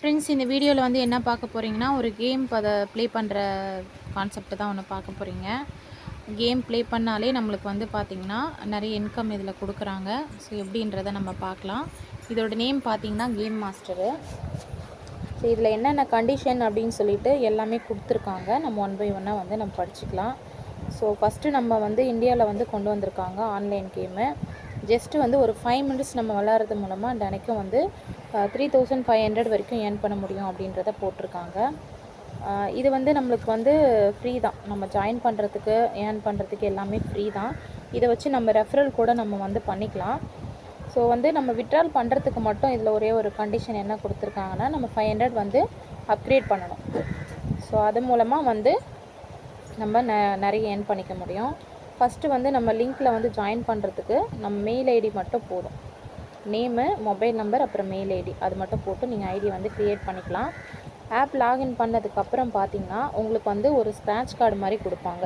Friends, இந்த வீடியோவில் வந்து என்ன பார்க்க போகிறீங்கன்னா, ஒரு கேம் அதை ப்ளே பண்ணுற கான்செப்ட் தான் ஒன்று பார்க்க போகிறீங்க. கேம் ப்ளே பண்ணாலே நம்மளுக்கு வந்து பார்த்திங்கன்னா நிறைய இன்கம் இதில் கொடுக்குறாங்க. ஸோ எப்படின்றத நம்ம பார்க்கலாம். இதோட நேம் பார்த்திங்கன்னா கேம் மாஸ்டரு. ஸோ இதில் என்னென்ன கண்டிஷன் அப்படின்னு சொல்லிட்டு எல்லாமே கொடுத்துருக்காங்க. நம்ம ஒன் பை ஒன்னாக வந்து நம்ம படிச்சுக்கலாம். ஸோ ஃபஸ்ட்டு நம்ம வந்து இந்தியாவில் வந்து கொண்டு வந்திருக்காங்க ஆன்லைன் கேமு. ஜஸ்ட்டு வந்து ஒரு 5 மினிட்ஸ் நம்ம விளாட்றது மூலமாக தினைக்கும் வந்து 3500 வரைக்கும் ஏர்ன் பண்ண முடியும் அப்படின்றத போட்டிருக்காங்க. இது வந்து நம்மளுக்கு வந்து ஃப்ரீ தான். நம்ம ஜாயின் பண்ணுறதுக்கு ஏர்ன் பண்ணுறதுக்கு எல்லாமே ஃப்ரீ தான். இதை வச்சு நம்ம ரெஃபரல் கூட நம்ம வந்து பண்ணிக்கலாம். ஸோ வந்து நம்ம விட்ரால் பண்ணுறதுக்கு மட்டும் இதில் ஒரே ஒரு கண்டிஷன் என்ன கொடுத்துருக்காங்கன்னா, நம்ம 500 வந்து அப்கிரேட் பண்ணணும். ஸோ அது மூலமாக வந்து நம்ம நிறைய ஏர்ன் பண்ணிக்க முடியும். ஃபஸ்ட்டு வந்து நம்ம லிங்க்கில் வந்து ஜாயின் பண்ணுறதுக்கு நம்ம மெயில் ஐடி மட்டும் போதும். நேமு, மொபைல் நம்பர், அப்புறம் மெயில் ஐடி அது மட்டும் போட்டு நீங்கள் ஐடி வந்து க்ரியேட் பண்ணிக்கலாம். ஆப் லாகின் பண்ணதுக்கப்புறம் பார்த்தீங்கன்னா உங்களுக்கு வந்து ஒரு ஸ்க்ராட்ச் கார்டு மாதிரி கொடுப்பாங்க.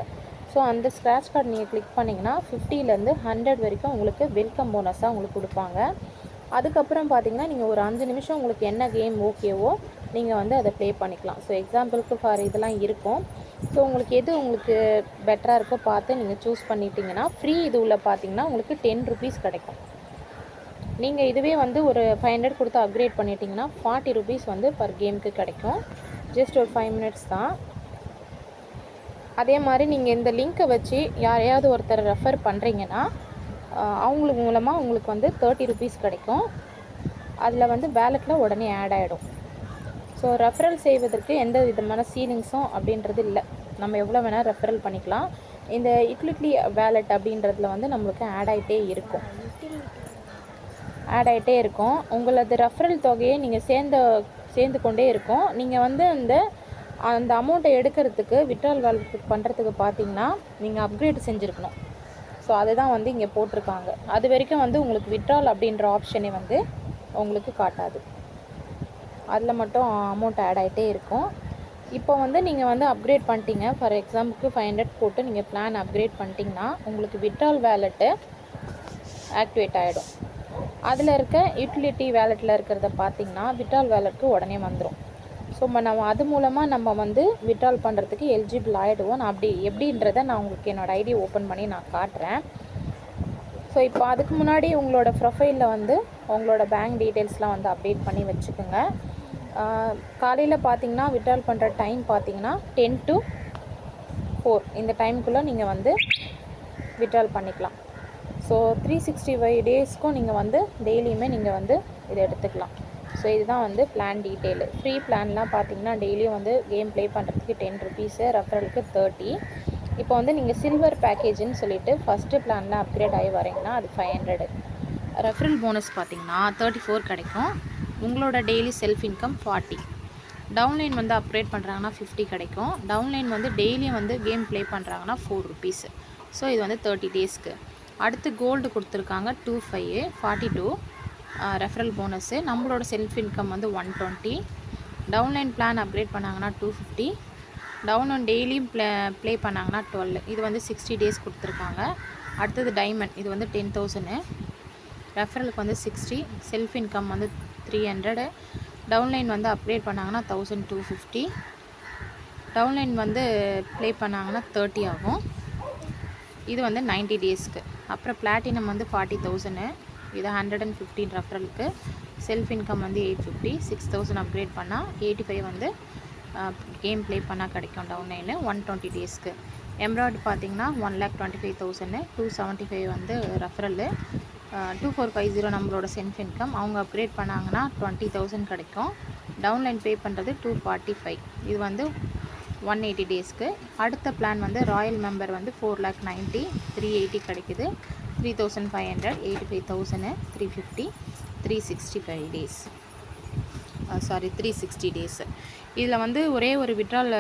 ஸோ அந்த ஸ்க்ராட்ச் கார்டு நீங்கள் கிளிக் பண்ணிங்கன்னா 50லேருந்து 100 வரைக்கும் உங்களுக்கு வெல்கம் போனஸாக உங்களுக்கு கொடுப்பாங்க. அதுக்கப்புறம் பார்த்தீங்கன்னா நீங்கள் ஒரு 5 நிமிஷம் உங்களுக்கு என்ன கேம் ஓகேவோ நீங்கள் வந்து அதை ப்ளே பண்ணிக்கலாம். ஸோ எக்ஸாம்பிளுக்கு ஃபார் இதெல்லாம் இருக்கும். ஸோ உங்களுக்கு எது உங்களுக்கு பெட்டராக இருக்கோ பார்த்து நீங்கள் சூஸ் பண்ணிட்டீங்கன்னா ஃப்ரீ இது உள்ள பார்த்தீங்கன்னா உங்களுக்கு 10 ருபீஸ் கிடைக்கும். நீங்கள் இதுவே வந்து ஒரு 500 கொடுத்து அப்கிரேட் பண்ணிட்டீங்கன்னா 40 ருபீஸ் வந்து பர் கேமுக்கு கிடைக்கும். ஜஸ்ட் ஒரு 5 மினிட்ஸ் தான். அதே மாதிரி நீங்கள் இந்த லிங்க்கை வச்சு யாரையாவது ஒருத்தர் ரெஃபர் பண்ணுறீங்கன்னா அவங்களுக்கு மூலமாக உங்களுக்கு வந்து 30 ருபீஸ் கிடைக்கும். அதில் வந்து வேலெட்டில் உடனே ஆட் ஆகிடும். ஸோ ரெஃபரல் செய்வதற்கு எந்த விதமான சீலிங்ஸும் அப்படின்றது இல்லை. நம்ம எவ்வளோ வேணால் ரெஃபரல் பண்ணிக்கலாம். இந்த யுட்டிலிட்டி வேலெட் அப்படின்றதுல வந்து நம்மளுக்கு ஆட் ஆகிட்டே இருக்கும். உங்களது ரெஃபரல் தொகையை நீங்கள் சேர்ந்து கொண்டே இருக்கும். நீங்கள் வந்து அந்த அமௌண்ட்டை எடுக்கிறதுக்கு விட்ரால் வேலெட் பண்ணுறதுக்கு பார்த்தீங்கன்னா நீங்கள் அப்கிரேட் செஞ்சுருக்கணும். ஸோ அதுதான் வந்து இங்கே போட்டிருக்காங்க. அது வரைக்கும் வந்து உங்களுக்கு விட்ரால் அப்படின்ற ஆப்ஷனே வந்து உங்களுக்கு காட்டாது. அதில் மட்டும் அமௌண்ட் ஆட் ஆகிட்டே இருக்கும். இப்போ வந்து நீங்கள் வந்து அப்கிரேட் பண்ணிட்டீங்க. ஃபார் எக்ஸாம்பிளுக்கு 500 போட்டு நீங்கள் பிளான் அப்கிரேட் பண்ணிட்டீங்கன்னா உங்களுக்கு விட்ரால் வேலெட்டு ஆக்டிவேட் ஆகிடும். அதில் இருக்க யூட்டிலிட்டி வேலெட்டில் இருக்கிறத பார்த்திங்கன்னா விட்ரால் வேலெட்டுக்கு உடனே வந்துடும். ஸோ நம்ம அது மூலமாக நம்ம வந்து விட்ரால் பண்ணுறதுக்கு எலிஜிபிள் ஆகிடுவோம். நான் அப்படி எப்படின்றத நான் உங்களுக்கு என்னோடய ஐடி ஓப்பன் பண்ணி நான் காட்டுறேன். ஸோ இப்போ அதுக்கு முன்னாடி உங்களோட ப்ரொஃபைலில் வந்து உங்களோட பேங்க் டீட்டெயில்ஸ்லாம் வந்து அப்டேட் பண்ணி வச்சுக்கோங்க. காலையில் பார்த்தீங்கன்னா விட்ரால் பண்ணுற டைம் பார்த்தீங்கன்னா 10 to 4 இந்த டைமுக்குள்ளே நீங்கள் வந்து விட்ரால் பண்ணிக்கலாம். ஸோ 365 டேஸ்க்கும் நீங்கள் வந்து டெய்லியுமே நீங்கள் வந்து இதை எடுத்துக்கலாம். ஸோ இதுதான் வந்து பிளான் டீட்டெயிலு. ஃப்ரீ பிளான்லாம் பார்த்தீங்கன்னா டெய்லியும் வந்து கேம் ப்ளே பண்ணுறதுக்கு 10 ருபீஸு, ரெஃபரலுக்கு 30. இப்போ வந்து நீங்கள் சில்வர் பேக்கேஜுன்னு சொல்லிவிட்டு ஃபஸ்ட்டு பிளானில் அப்கிரேட் ஆகி வரீங்கன்னா அது 500. ரெஃபரல் போனஸ் பார்த்தீங்கன்னா 34 கிடைக்கும். உங்களோட டெய்லி செல்ஃப் இன்கம் 40. டவுன்லைன் வந்து அப்கிரேட் பண்ணுறாங்கன்னா 50 கிடைக்கும். டவுன்லைன் வந்து டெய்லியும் வந்து கேம் ப்ளே பண்ணுறாங்கன்னா 4 ருபீஸு. ஸோ இது வந்து 30 டேஸ்க்கு. அடுத்து கோல்டு கொடுத்துருக்காங்க 25, 42 ரெஃபரல் போனஸு. நம்மளோட செல்ஃப் இன்கம் வந்து 120. டவுன்லைன் பிளான் அப்கிரேட் பண்ணாங்கன்னா 250. டவுன்லைன் டெய்லியும் ப்ளே பண்ணாங்கன்னா 12. இது வந்து 60 டேஸ் கொடுத்துருக்காங்க. அடுத்தது டைமண்ட், இது வந்து 10,000. ரெஃபரலுக்கு வந்து 60. செல்ஃப் இன்கம் வந்து 300. டவுன்லைன் வந்து அப்கிரேட் பண்ணாங்கன்னா 1250. டவுன்லைன் வந்து ப்ளே பண்ணாங்கன்னா 30 ஆகும். இது வந்து 90 டேஸ்க்கு. அப்புறம் பிளாட்டினம் வந்து 40,000. இது 115 ரெஃபரலுக்கு. செல்ஃப் இன்கம் வந்து 850. 6000 அப்கிரேட் பண்ணால் 85 வந்து கேம் ப்ளே பண்ணால் கிடைக்கும் டவுன்லைனு 120 டேஸ்க்கு. எம்ப்ராய்டு பார்த்திங்கன்னா 1,25,000. 275 வந்து ரெஃபரலு. 2450 நம்மளோட செல்ஃப் இன்கம். அவங்க அப்கிரேட் பண்ணாங்கன்னா 20,000 கிடைக்கும். டவுன்லைன் பே பண்ணுறது 245. இது வந்து 180 டேஸ்க்கு. அடுத்த பிளான் வந்து ராயல் மெம்பர் வந்து 4,90,000. 380 கிடைக்குது. 3,500, 85,000, 350, 365 டேஸ். 360 டேஸ். இதில் வந்து ஒரே ஒரு விட்ரால்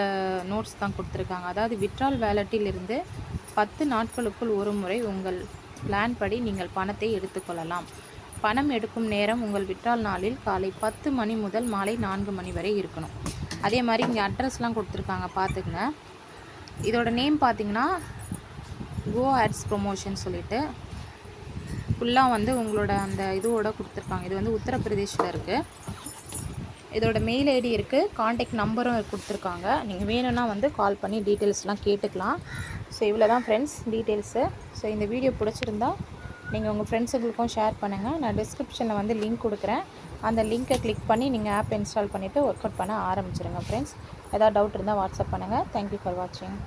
நோட்ஸ் தான் கொடுத்துருக்காங்க. அதாவது விட்ரால் வேலெட்டிலிருந்து 10 நாட்களுக்குள் ஒரு முறை உங்கள் பிளான் படி நீங்கள் பணத்தை எடுத்துக்கொள்ளலாம். பணம் எடுக்கும் நேரம் உங்கள் விட்ரால் நாளில் காலை 10 மணி முதல் மாலை 4 மணி வரை இருக்கணும். அதே மாதிரி இங்கே அட்ரஸ்லாம் கொடுத்துருக்காங்க பார்த்துக்குங்க. இதோட நேம் பார்த்தீங்கன்னா கோ ஆட்ஸ் ப்ரொமோஷன் சொல்லிட்டு ஃபுல்லாக வந்து உங்களோட அந்த இதுவோட கொடுத்துருக்காங்க. இது வந்து உத்தரப்பிரதேஷில் இருக்குது. இதோட மெயில் ஐடி இருக்குது, காண்டாக்ட் நம்பரும் கொடுத்துருக்காங்க. நீங்கள் வேணும்னா வந்து கால் பண்ணி டீட்டெயில்ஸ்லாம் கேட்டுக்கலாம். ஸோ இவ்வளோ தான் ஃப்ரெண்ட்ஸ் டீட்டெயில்ஸு. ஸோ இந்த வீடியோ பிடிச்சிருந்தா நீங்கள் உங்கள் ஃப்ரெண்ட்ஸுங்களுக்கும் ஷேர் பண்ணுங்கள். நான் டிஸ்கிரிப்ஷனில் வந்து லிங்க் கொடுக்குறேன். அந்த லிங்க்கை கிளிக் பண்ணி நீங்கள் ஆப் இன்ஸ்டால் பண்ணிவிட்டு ஒர்க் அவுட் பண்ண ஆரம்பிச்சிடுங்க ஃப்ரெண்ட்ஸ். ஏதாவது டவுட் இருந்தால் வாட்ஸ்அப் பண்ணுங்கள். தேங்க்யூ ஃபார் வாட்சிங்.